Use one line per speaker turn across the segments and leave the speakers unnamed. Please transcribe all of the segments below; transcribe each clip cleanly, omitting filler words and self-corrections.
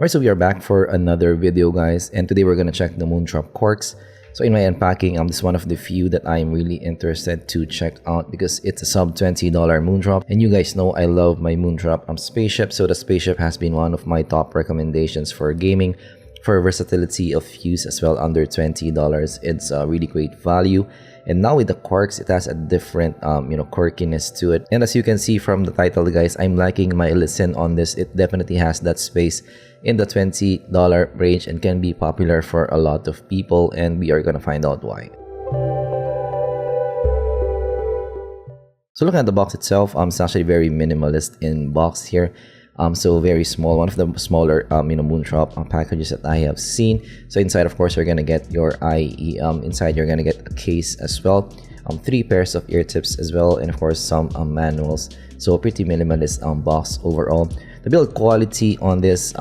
Alright, so we are back for another video, guys, and today we're gonna check the Moondrop Quarks. So in my unpacking, this is one of the few that I'm really interested to check out because it's a sub $20 Moondrop, and you guys know I love my Moondrop Spaceship. So the Spaceship has been one of my top recommendations for gaming, for versatility of use as well. Under $20, it's a really great value. And now with the Quarks, it has a different quirkiness to it. And as you can see from the title, guys, I'm liking my listen on this. It definitely has that space in the $20 range and can be popular for a lot of people, and we are gonna find out why. So looking at the box itself, it's actually very minimalist in box here. So very small, one of the smaller Moondrop packages that I have seen. So inside, of course, you're gonna get your IE. Inside you're gonna get a case as well, 3 pairs of ear tips as well, and of course some manuals. So pretty minimalist box overall. The build quality on this,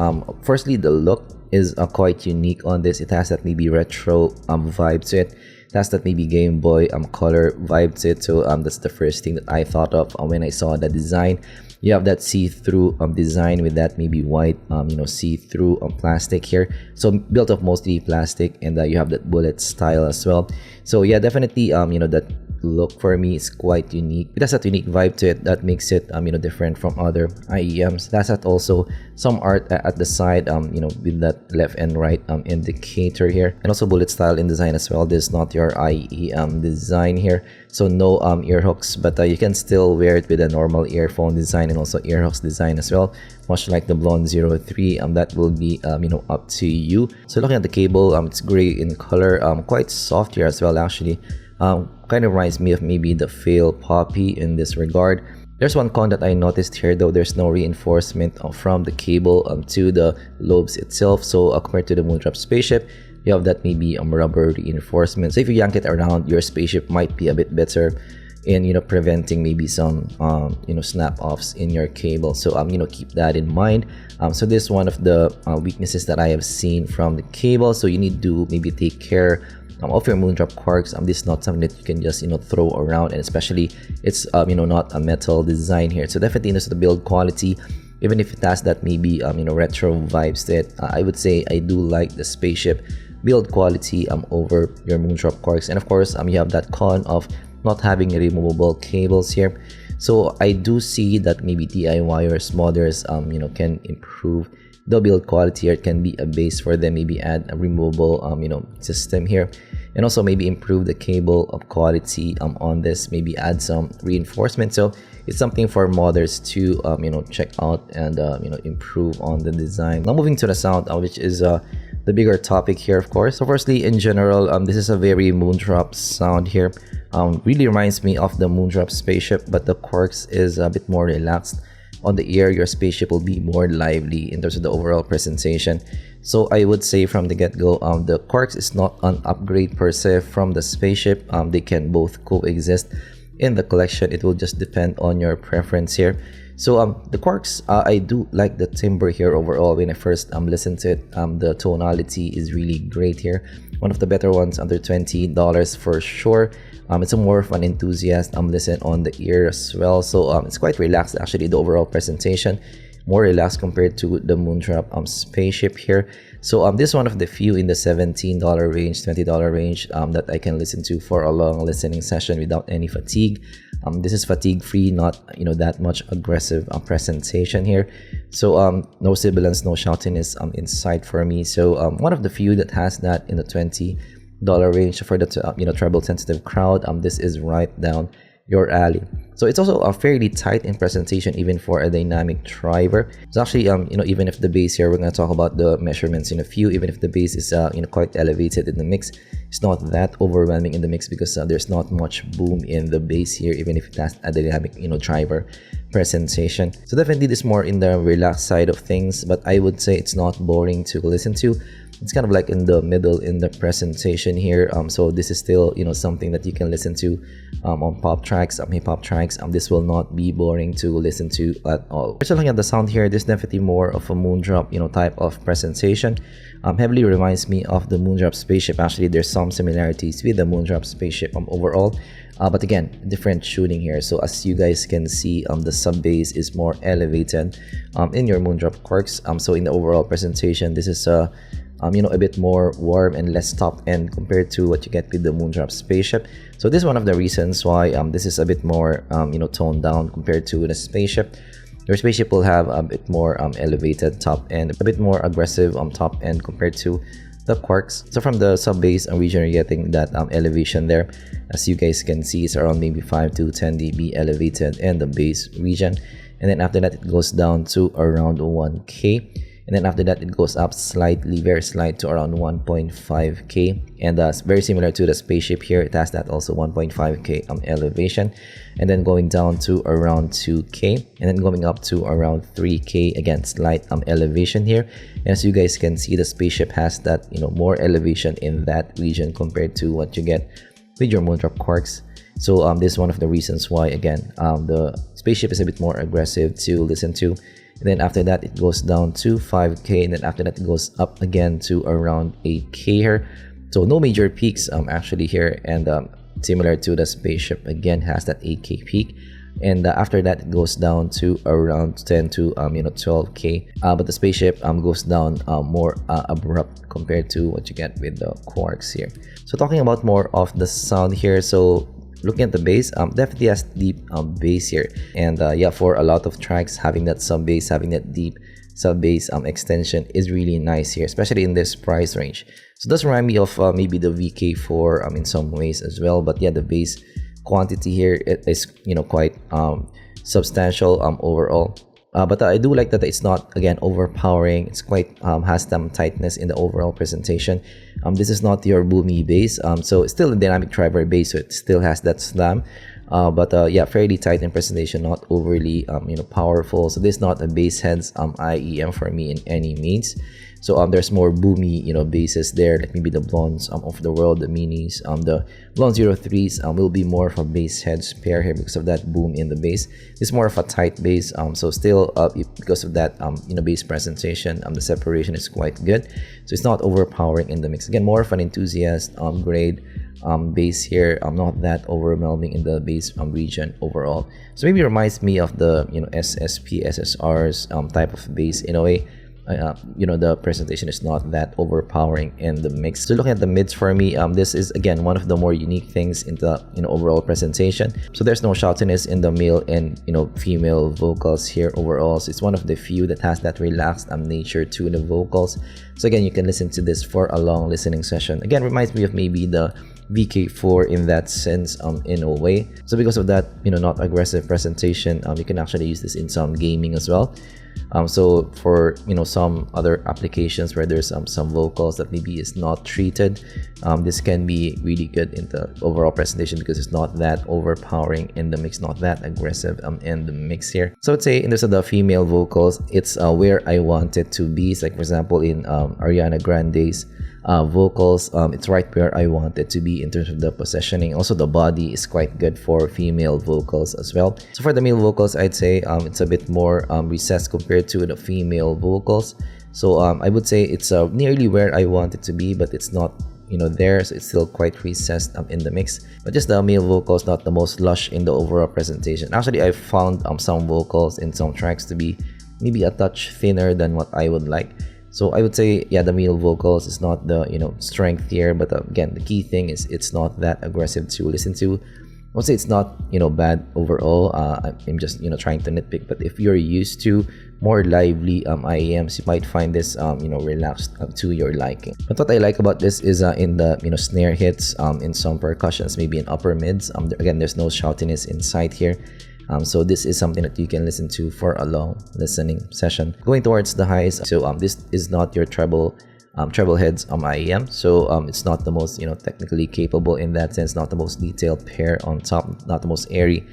firstly, the look is quite unique on this. It has that maybe retro vibe to it. It has that maybe Game Boy color vibe to it. So that's the first thing that I thought of when I saw the design. You have that see-through design with that maybe white see-through plastic here. So built of mostly plastic, and you have that bullet style as well. So yeah, definitely that look for me is quite unique. It has that unique vibe to it that makes it different from other IEMs. That's that also some art at the side with that left and right indicator here, and also bullet style in design as well. This is not your IEM design here, so no ear hooks, but you can still wear it with a normal earphone design and also ear hooks design as well, much like the Blonde 03. That will be up to you. So looking at the cable, it's gray in color, quite soft here as well actually. Kind of reminds me of maybe the Fail Poppy in this regard. There's one con that I noticed here though. There's no reinforcement from the cable to the lobes itself. So compared to the Moondrop Spaceship, you have that maybe rubber reinforcement. So if you yank it around, your Spaceship might be a bit better in preventing maybe some snap-offs in your cable. So keep that in mind. So this is one of the weaknesses that I have seen from the cable. So you need to maybe take care of your Moondrop Quarks. This is not something that you can just throw around, and especially it's not a metal design here. So definitely notice the build quality, even if it has that maybe retro vibes to it. I would say I do like the Spaceship build quality over your Moondrop Quarks. And of course you have that con of not having removable cables here. So I do see that maybe DIYers, modders can improve the build quality here. It can be a base for them, maybe add a removable system here, and also maybe improve the cable of quality on this, maybe add some reinforcement. So it's something for modders to check out and improve on the design. Now moving to the sound, which is the bigger topic here, of course. So firstly, in general, this is a very Moondrop sound here. Really reminds me of the Moondrop Spaceship, but the Quarks is a bit more relaxed. On the ear, your Spaceship will be more lively in terms of the overall presentation. So I would say from the get-go, the Quarks is not an upgrade per se from the Spaceship. They can both coexist in the collection. It will just depend on your preference here. So the Quarks, I do like the timbre here overall. When I first listened to it, the tonality is really great here. One of the better ones under $20 for sure. It's a more of an enthusiast listen on the ear as well. So it's quite relaxed actually, the overall presentation. More relaxed compared to the Moondrop Spaceship here. So this is one of the few in the $17 range, $20 range that I can listen to for a long listening session without any fatigue. This is fatigue free, not that much aggressive presentation here. So no sibilance, no shoutiness inside for me. So one of the few that has that in the $20 range for the treble sensitive crowd. This is right down your alley. So it's also fairly tight in presentation, even for a dynamic driver. It's actually even if the bass here, we're going to talk about the measurements in a few. Even if the bass is quite elevated in the mix, it's not that overwhelming in the mix because there's not much boom in the bass here, even if it has a dynamic driver presentation. So definitely this more in the relaxed side of things, but I would say it's not boring to listen to. It's kind of like in the middle in the presentation here. So this is still, you know, something that you can listen to on pop tracks, hip hop tracks. This will not be boring to listen to at all. So looking at the sound here, this is definitely more of a Moondrop, you know, type of presentation. Heavily reminds me of the Moondrop Spaceship. Actually, there's some similarities with the Moondrop Spaceship overall. But again, different tuning here. So as you guys can see, the sub bass is more elevated in your Moondrop Quarks. So in the overall presentation, this is you know, a bit more warm and less top end compared to what you get with the Moondrop Spaceship. So this is one of the reasons why this is a bit more you know, toned down compared to the Spaceship. Your Spaceship will have a bit more elevated top end, a bit more aggressive top end compared to the Quarks. So from the sub bass region, you're getting that elevation there. As you guys can see, it's around maybe 5 to 10 dB elevated in the bass region, and then after that it goes down to around 1K, and then after that it goes up slightly, very slight, to around 1.5K, and very similar to the Spaceship here. It has that also 1.5K elevation, and then going down to around 2K, and then going up to around 3K, again slight elevation here. And as you guys can see, the Spaceship has that, you know, more elevation in that region compared to what you get with your Moondrop Quarks. So this is one of the reasons why, again, the Spaceship is a bit more aggressive to listen to. And then after that it goes down to 5K, and then after that it goes up again to around 8K here. So no major peaks actually here, and similar to the Spaceship, again has that 8K peak, and after that it goes down to around 10 to you know, 12K, but the Spaceship goes down more abrupt compared to what you get with the Quarks here. So talking about more of the sound here, so looking at the bass, definitely has deep bass here, and yeah, for a lot of tracks, having that sub bass, having that deep sub bass extension is really nice here, especially in this price range. So it does remind me of maybe the VK4 in some ways as well, but yeah, the bass quantity here is, you know, quite substantial overall. But I do like that it's not, again, overpowering. It's quite has some tightness in the overall presentation. This is not your boomy bass, so it's still a dynamic driver bass, so it still has that slam, but yeah, fairly tight in presentation, not overly you know, powerful. So this is not a bass heads IEM for me in any means. So there's more boomy, you know, basses there, like maybe the Blondes of the world, the Minis, the Blonde 03s will be more of a bass heads pair here because of that boom in the bass. It's more of a tight bass, so still because of that you know, bass presentation, the separation is quite good. So it's not overpowering in the mix. Again, more of an enthusiast grade bass here, not that overwhelming in the bass region overall. So maybe it reminds me of the, you know, SSP SSR's type of bass in a way. You know, the presentation is not that overpowering in the mix. So looking at the mids for me, this is again one of the more unique things in the, you know, overall presentation. So there's no shoutiness in the male and, you know, female vocals here overall. So it's one of the few that has that relaxed nature to the vocals. So again, you can listen to this for a long listening session. Again, reminds me of maybe the VK4 in that sense in a way. So because of that, you know, not aggressive presentation, you can actually use this in some gaming as well. So for, you know, some other applications where there's some vocals that maybe is not treated, this can be really good in the overall presentation because it's not that overpowering in the mix, not that aggressive in the mix here. So I'd say in terms of the female vocals, it's where I want it to be. It's like, for example, in Ariana Grande's vocals, it's right where I want it to be in terms of the positioning. Also, the body is quite good for female vocals as well. So for the male vocals, I'd say it's a bit more recessed compared to the female vocals. So I would say it's nearly where I want it to be, but it's not, you know, there, so it's still quite recessed in the mix. But just the male vocals, not the most lush in the overall presentation. Actually, I found some vocals in some tracks to be maybe a touch thinner than what I would like. So I would say, yeah, the male vocals is not the, you know, strength here, but again, the key thing is it's not that aggressive to listen to. I would say it's not, you know, bad overall. I'm just, you know, trying to nitpick, but if you're used to more lively IEMs, you might find this, you know, relaxed to your liking. But what I like about this is in the, you know, snare hits, in some percussions, maybe in upper mids. Again, there's no shoutiness inside here. So this is something that you can listen to for a long listening session. Going towards the highs, so this is not your treble treble heads IEM. So it's not the most technically capable in that sense, not the most detailed pair on top, not the most airy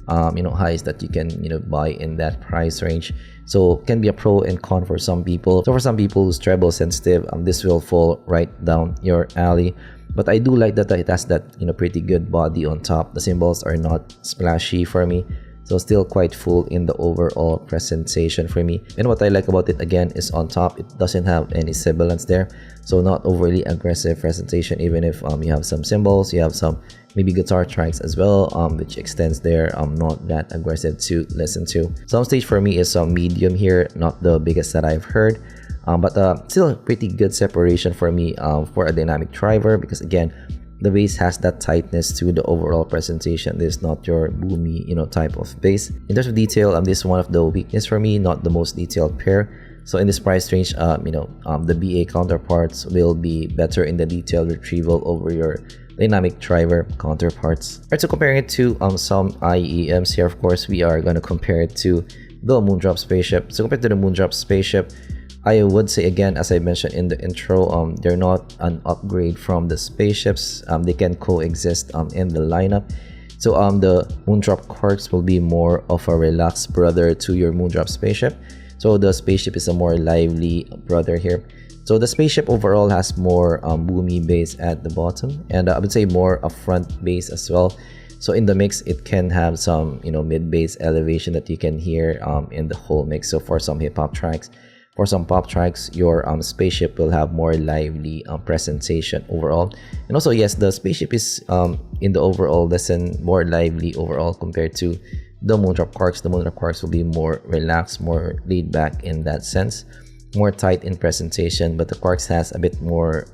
highs that you can buy in that price range. So can be a pro and con for some people. So for some people who's treble sensitive, this will fall right down your alley. But I do like that it has that pretty good body on top. The symbols are not splashy for me, so still quite full in the overall presentation for me. And what I like about it again is on top it doesn't have any sibilance there, so not overly aggressive presentation. Even if you have some symbols, you have some maybe guitar tracks as well, which extends there, not that aggressive to listen to. Soundstage for me is some medium here, not the biggest that I've heard. But still pretty good separation for me for a dynamic driver, because again the bass has that tightness to the overall presentation. This is not your boomy type of bass. In terms of detail, this is one of the weakness for me, not the most detailed pair. So in this price range, the BA counterparts will be better in the detail retrieval over your dynamic driver counterparts. Alright, so comparing it to some IEMs here, of course we are going to compare it to the Moondrop Spaceship. So compared to the Moondrop Spaceship, I would say again, as I mentioned in the intro, they're not an upgrade from the Spaceships. They can coexist in the lineup. So the Moondrop Quarks will be more of a relaxed brother to your Moondrop Spaceship. So the Spaceship is a more lively brother here. So the Spaceship overall has more boomy bass at the bottom, and I would say more upfront bass as well. So in the mix, it can have some mid bass elevation that you can hear in the whole mix. So for some hip hop tracks, for some pop tracks, your Spaceship will have more lively presentation overall. And also, yes, the Spaceship is in the overall listen more lively overall compared to the Moondrop Quarks. The Moondrop Quarks will be more relaxed, more laid back in that sense, more tight in presentation, but the Quarks has a bit more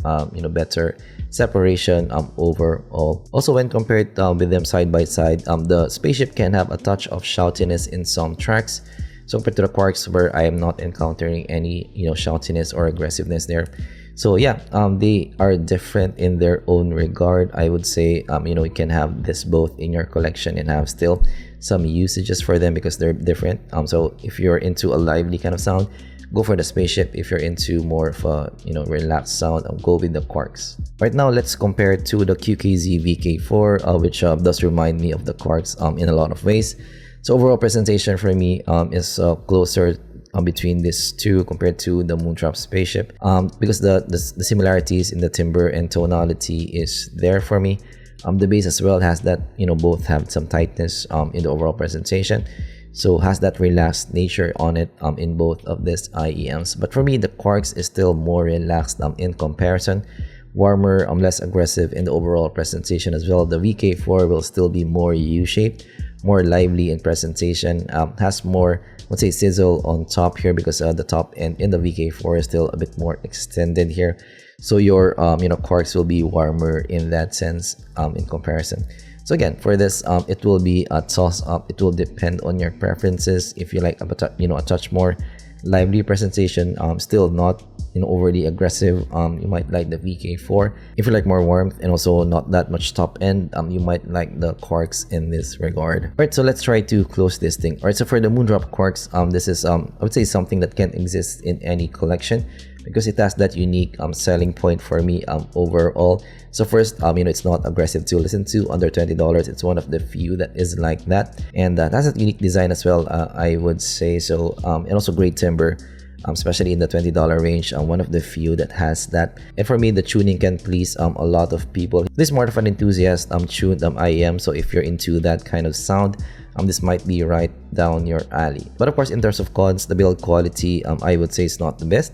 better separation overall. Also, when compared with them side by side, the Spaceship can have a touch of shoutiness in some tracks. So compared to the Quarks, where I am not encountering any shoutiness or aggressiveness there. So yeah, they are different in their own regard. I would say you can have this both in your collection and have still some usages for them because they're different. So if you're into a lively kind of sound, go for the Spaceship. If you're into more of a relaxed sound, go with the Quarks. Right now, let's compare it to the QKZ VK4, which does remind me of the Quarks in a lot of ways. So overall presentation for me is closer between these two compared to the Moondrop Spaceship, because the similarities in the timbre and tonality is there for me. The bass as well has that both have some tightness in the overall presentation, so has that relaxed nature on it in both of these IEMs. But for me, the Quarks is still more relaxed in comparison, warmer, less aggressive in the overall presentation as well. The VK4 will still be more U-shaped, more lively in presentation, has more, let's say, sizzle on top here, because the top end in the VK4 is still a bit more extended here. So your Quarks will be warmer in that sense in comparison. So again, for this, it will be a toss up. It will depend on your preferences. If you like a touch more lively presentation, still not overly aggressive, you might like the VK4. If you like more warmth and also not that much top end, you might like the Quarks in this regard. Alright, so let's try to close this thing. Alright, so for the Moondrop Quarks, this is I would say something that can exist in any collection, because it has that unique selling point for me overall. So first, it's not aggressive to listen to, under $20. It's one of the few that is like that, and that has a unique design as well, I would say so, and also great timbre, especially in the $20 range, one of the few that has that. And for me, the tuning can please a lot of people. This is more of an enthusiast tuned IEM, so if you're into that kind of sound, this might be right down your alley. But of course, in terms of cons, the build quality, I would say is not the best.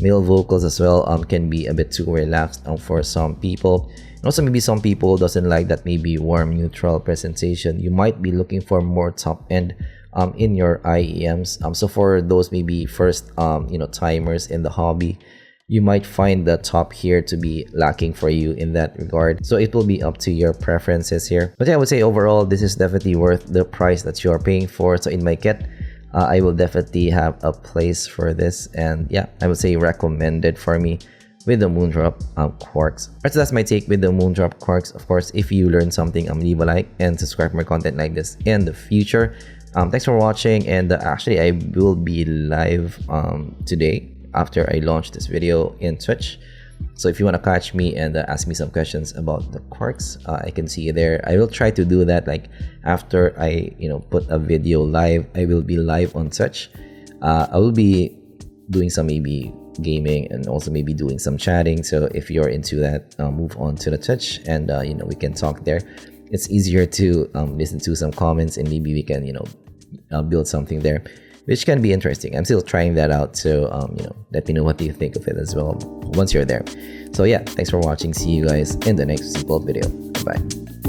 Male vocals as well can be a bit too relaxed for some people. And also maybe some people doesn't like that maybe warm neutral presentation. You might be looking for more top end in your IEMs. So for those maybe first timers in the hobby, you might find the top here to be lacking for you in that regard. So it will be up to your preferences here. But yeah, I would say overall, this is definitely worth the price that you're paying for. So in my kit, I will definitely have a place for this, and yeah, I would say recommended for me with the Moondrop Quarks. Alright, so that's my take with the Moondrop Quarks. Of course, if you learned something, leave a like and subscribe for more content like this in the future. Thanks for watching, and actually I will be live today after I launch this video in Twitch. So if you want to catch me and ask me some questions about the Quarks, I can see you there. I will try to do that like after I put a video live. I will be live on Twitch. I will be doing some maybe gaming and also maybe doing some chatting. So if you're into that, move on to the Twitch and we can talk there. It's easier to listen to some comments and maybe we can build something there, which can be interesting. I'm still trying that out, so let me know what you think of it as well once you're there. So yeah, thanks for watching. See you guys in the next zpolt video. Bye.